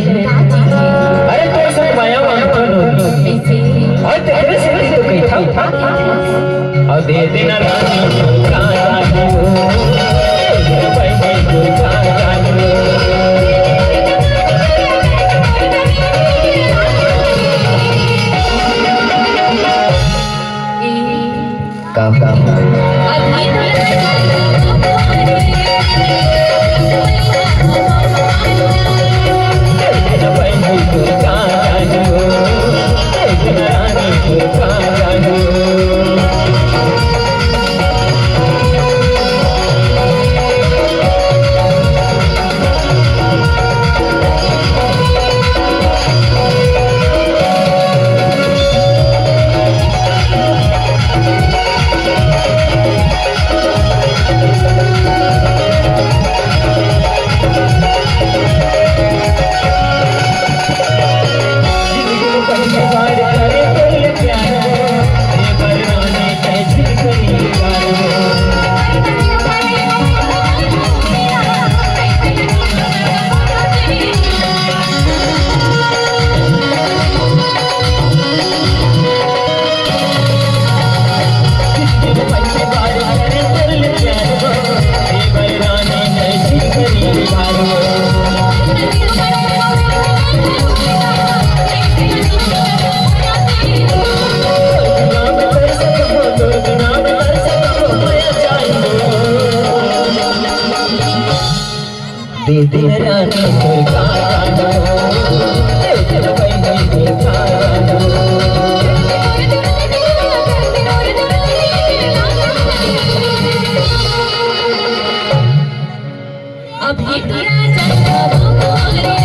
अरे तो सब माया और तेरे से तो कही था और दे देना रानी का रानी हो भाई भाई को का रानी हो काम काम दे दे रानी को का रानी दे दे भाई भाई को का रानी अभी तो राजा हमारे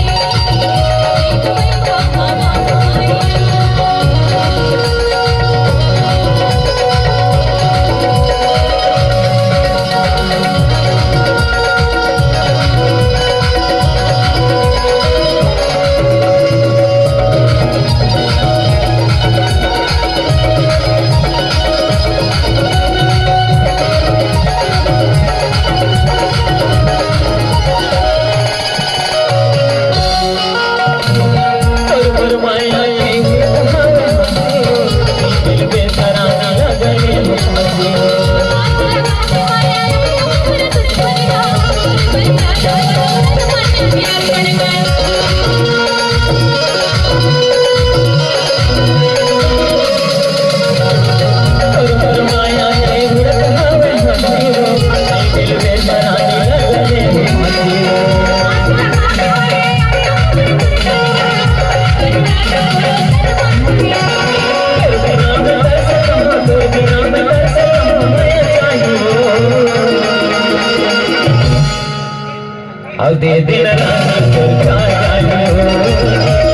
और दे देना रानी को का रानी हो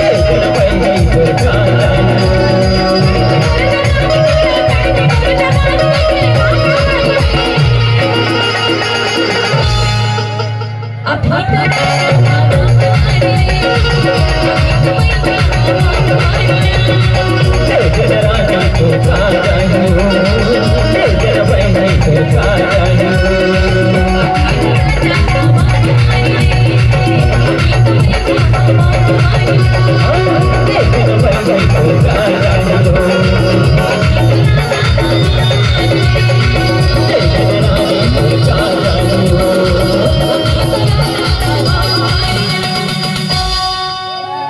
दे देना भाई भाई को का रानी अभी तो दे देना रानी को का रानी हो दे देना भाई भाई को का रानी हो